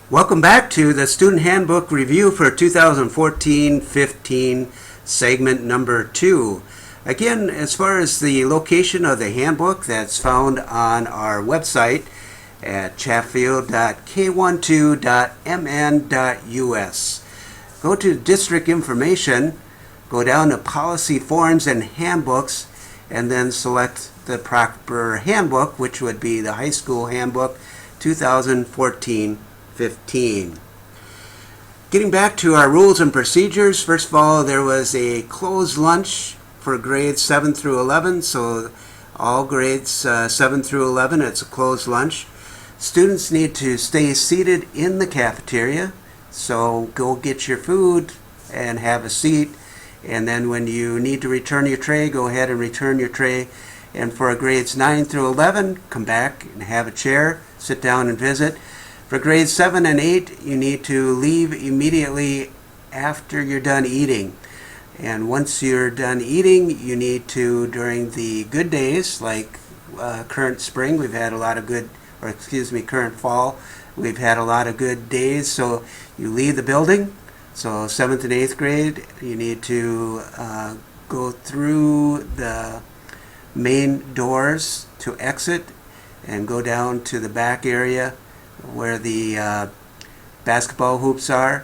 Welcome back to the Student Handbook Review for 2014-15, segment number 2. Again, as far as the location of the handbook, that's found on our website at chatfield.k12.mn.us. Go to District Information, go down to Policy Forms and Handbooks, and then select the proper handbook, which would be the High School Handbook 2014-15. Getting back to our rules and procedures, first of all, there was a closed lunch for grades 7 through 11, so all grades 7 through 11, it's a closed lunch. Students need to stay seated in the cafeteria, so go get your food and have a seat, and then when you need to return your tray, go ahead and return your tray. And for grades 9 through 11, come back and have a chair, sit down and visit. For grades 7 and 8, you need to leave immediately after you're done eating. And once you're done eating, you need to, during the good days, like current spring, we've had a lot of good, current fall, we've had a lot of good days, so you leave the building. So 7th and 8th grade, you need to go through the main doors to exit and go down to the back area where the basketball hoops are,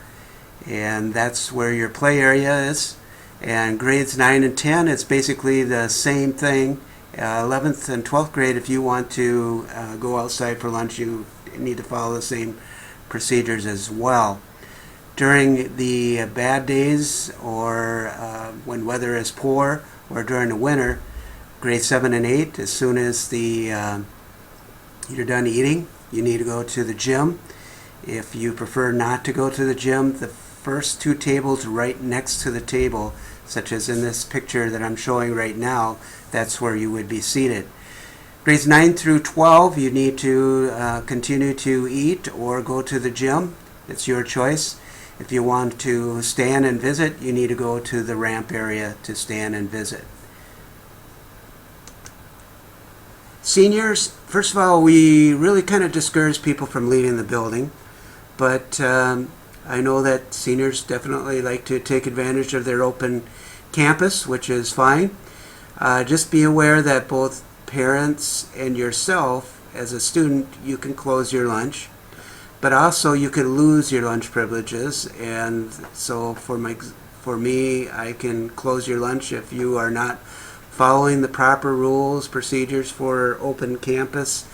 and that's where your play area is. And grades 9 and 10, it's basically the same thing. 11th and 12th grade, if you want to go outside for lunch, you need to follow the same procedures as well. During the bad days, or when weather is poor, or during the winter, grade 7 and 8, as soon as you're done eating, you need to go to the gym. If you prefer not to go to the gym, the first 2 tables right next to the table, such as in this picture that I'm showing right now, that's where you would be seated. Grades 9 through 12, you need to continue to eat or go to the gym. It's your choice. If you want to stand and visit, you need to go to the ramp area to stand and visit. Seniors, first of all, we really kind of discourage people from leaving the building, but I know that seniors definitely like to take advantage of their open campus, which is fine. Just be aware that both parents and yourself, as a student, you can close your lunch, but also you could lose your lunch privileges. And so for me, I can close your lunch if you are not following the proper rules, procedures for open campus.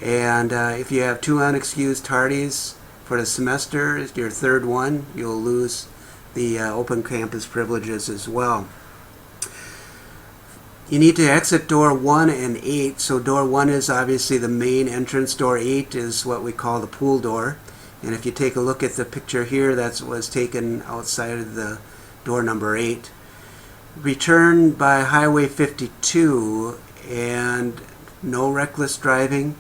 And if you have 2 unexcused tardies for the semester, your third one, you'll lose the open campus privileges as well. You need to exit door 1 and 8. So door 1 is obviously the main entrance. Door 8 is what we call the pool door. And if you take a look at the picture here, that was taken outside of the door number 8. Return by Highway 52, and no reckless driving.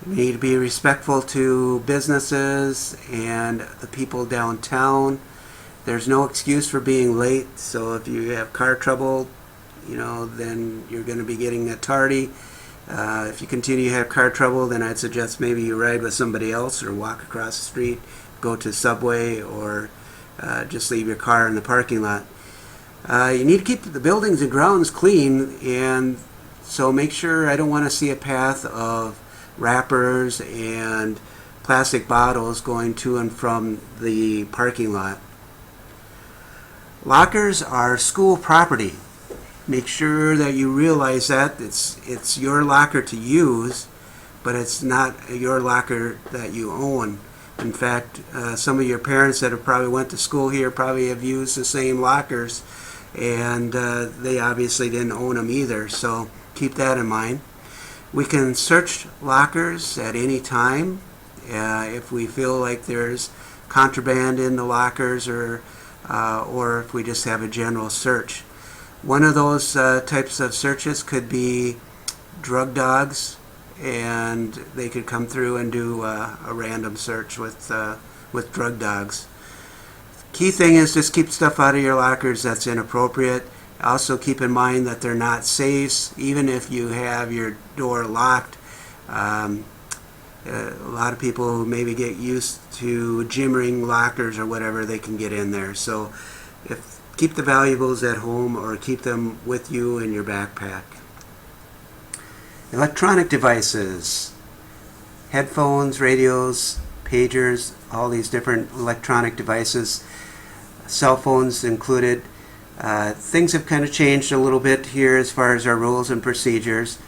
You need to be respectful to businesses and the people downtown. There's no excuse for being late, so if you have car trouble, then you're going to be getting a tardy. If you continue to have car trouble, then I'd suggest maybe you ride with somebody else or walk across the street, go to Subway, or just leave your car in the parking lot. You need to keep the buildings and grounds clean, and so make sure, I don't want to see a path of wrappers and plastic bottles going to and from the parking lot. Lockers are school property. Make sure that you realize that it's your locker to use, but it's not your locker that you own. In fact, some of your parents that have probably went to school here probably have used the same lockers, and they obviously didn't own them either, so keep that in mind. We can search lockers at any time if we feel like there's contraband in the lockers, or if we just have a general search. One of those types of searches could be drug dogs, and they could come through and do a random search with drug dogs. Key thing is just keep stuff out of your lockers that's inappropriate. Also keep in mind that they're not safes. Even if you have your door locked, A lot of people who maybe get used to gym ring lockers or whatever, they can get in there. So keep the valuables at home or keep them with you in your backpack. Electronic devices, headphones, radios, pagers, all these different electronic devices, cell phones included. Things have kind of changed a little bit here as far as our rules and procedures.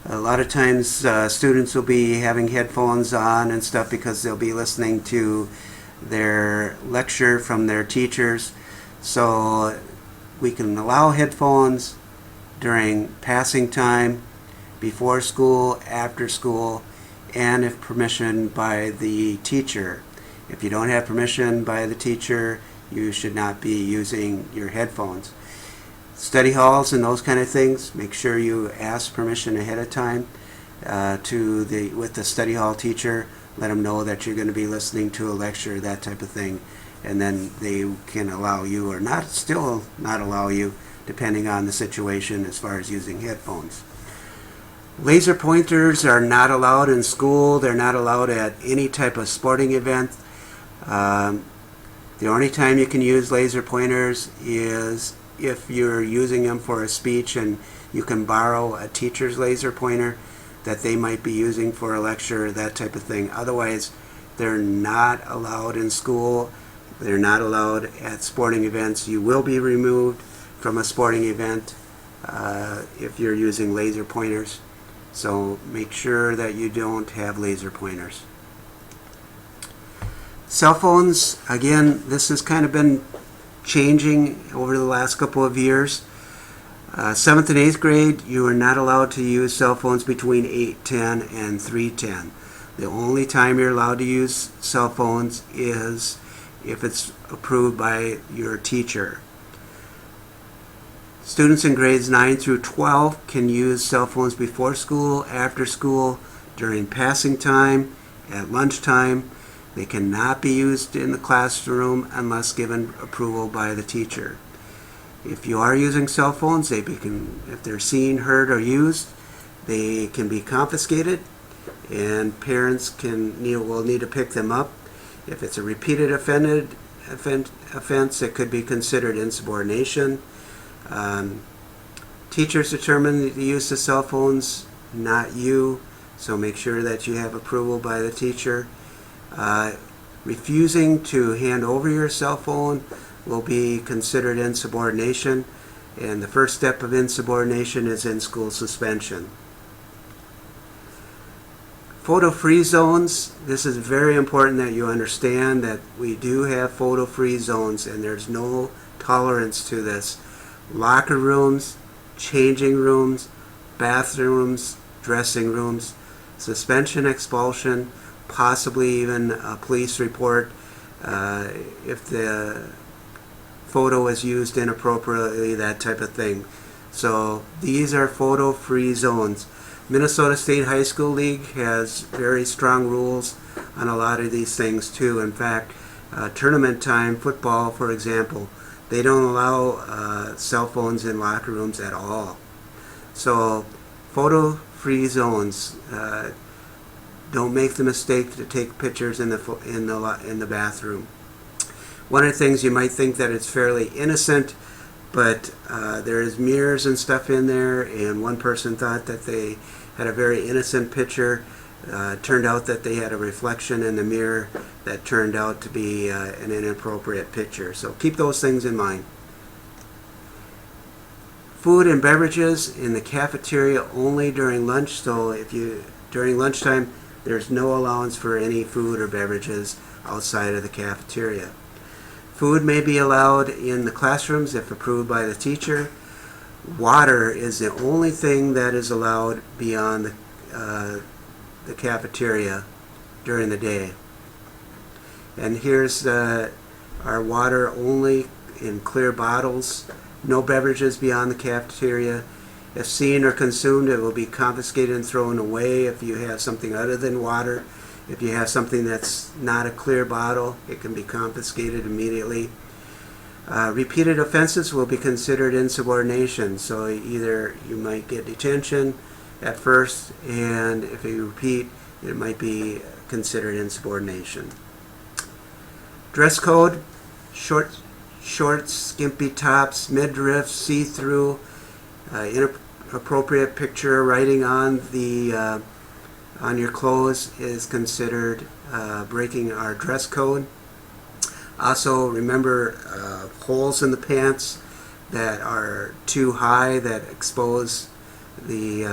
A lot of times students will be having headphones on and stuff because they'll be listening to their lecture from their teachers. So we can allow headphones during passing time, before school, after school, and if permission by the teacher. If you don't have permission by the teacher, you should not be using your headphones. Study halls and those kind of things, make sure you ask permission ahead of time with the study hall teacher. Let them know that you're going to be listening to a lecture, that type of thing, and then they can allow you or still not allow you, depending on the situation as far as using headphones. Laser pointers are not allowed in school. They're not allowed at any type of sporting event. The only time you can use laser pointers is if you're using them for a speech and you can borrow a teacher's laser pointer that they might be using for a lecture, that type of thing. Otherwise, they're not allowed in school. They're not allowed at sporting events. You will be removed from a sporting event if you're using laser pointers. So make sure that you don't have laser pointers. Cell phones, again, this has kind of been changing over the last couple of years. 7th and 8th grade, you are not allowed to use cell phones between 8:10 and 3:10. The only time you're allowed to use cell phones is if it's approved by your teacher. Students in grades 9 through 12 can use cell phones before school, after school, during passing time, at lunchtime. They cannot be used in the classroom unless given approval by the teacher. If you are using cell phones, if they're seen, heard, or used, they can be confiscated, and parents will need to pick them up. If it's a repeated offense, it could be considered insubordination. Teachers determine the use of cell phones, not you, so make sure that you have approval by the teacher. Refusing to hand over your cell phone will be considered insubordination, and the first step of insubordination is in-school suspension. Photo-free zones, this is very important that you understand that we do have photo-free zones and there's no tolerance to this. Locker rooms, changing rooms, bathrooms, dressing rooms, suspension, expulsion, possibly even a police report if the photo is used inappropriately, that type of thing. So these are photo-free zones. Minnesota State High School League has very strong rules on a lot of these things too. In fact, tournament time, football for example, they don't allow cell phones in locker rooms at all. So photo-free zones. Don't make the mistake to take pictures in the bathroom. One of the things you might think that it's fairly innocent, but there's mirrors and stuff in there, and one person thought that they had a very innocent picture. Turned out that they had a reflection in the mirror that turned out to be an inappropriate picture. So keep those things in mind. Food and beverages in the cafeteria only during lunch. So during lunchtime, there's no allowance for any food or beverages outside of the cafeteria. Food may be allowed in the classrooms if approved by the teacher. Water is the only thing that is allowed beyond the cafeteria during the day. And here's our water only in clear bottles. No beverages beyond the cafeteria. If seen or consumed, it will be confiscated and thrown away if you have something other than water. If you have something that's not a clear bottle, it can be confiscated immediately. Repeated offenses will be considered insubordination. So either you might get detention at first, and if you repeat, it might be considered insubordination. Dress code: shorts, skimpy tops, midriff, see-through, inappropriate picture writing on your clothes is considered breaking our dress code. Also, remember holes in the pants that are too high, that expose the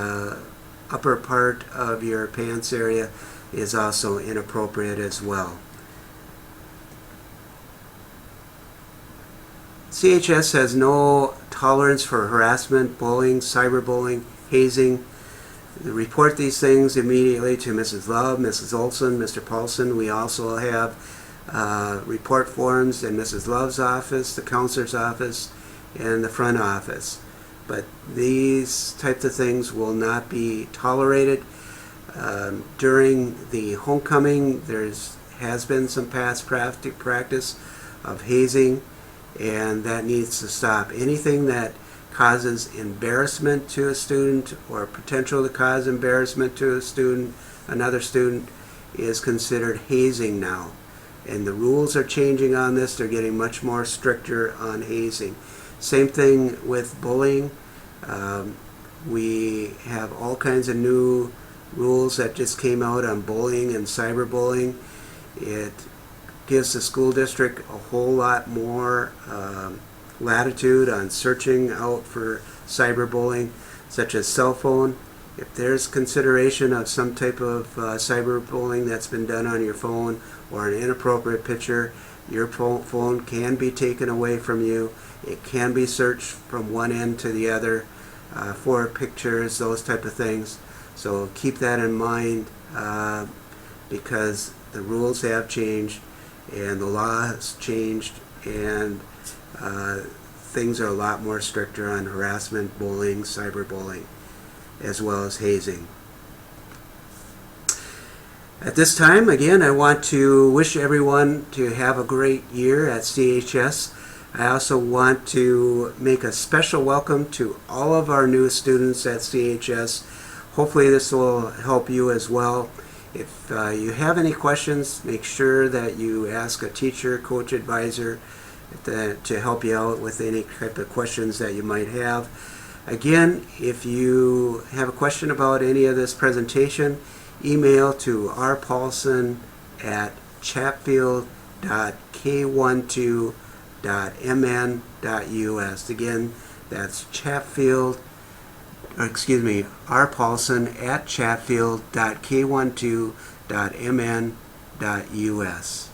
upper part of your pants area, is also inappropriate as well. CHS has no tolerance for harassment, bullying, cyberbullying, hazing. Report these things immediately to Mrs. Love, Mrs. Olson, Mr. Paulson. We also have report forms in Mrs. Love's office, the counselor's office, and the front office. But these types of things will not be tolerated. During the homecoming, has been some past practice of hazing, and that needs to stop. Anything that causes embarrassment to a student or potential to cause embarrassment to a student, another student, is considered hazing now. And the rules are changing on this. They're getting much more stricter on hazing. Same thing with bullying. We have all kinds of new rules that just came out on bullying and cyberbullying. It gives the school district a whole lot more latitude on searching out for cyberbullying, such as cell phone. If there's consideration of some type of cyberbullying that's been done on your phone or an inappropriate picture, your phone can be taken away from you. It can be searched from one end to the other for pictures, those type of things. So keep that in mind because the rules have changed and the law has changed, and things are a lot more stricter on harassment, bullying, cyberbullying, as well as hazing. At this time, again, I want to wish everyone to have a great year at CHS. I also want to make a special welcome to all of our new students at CHS. Hopefully this will help you as well. If you have any questions, make sure that you ask a teacher, coach, advisor to help you out with any type of questions that you might have. Again, if you have a question about any of this presentation, email to rpaulson@k12.mn.us. Again, that's rpaulson@chatfield.k12.mn.us.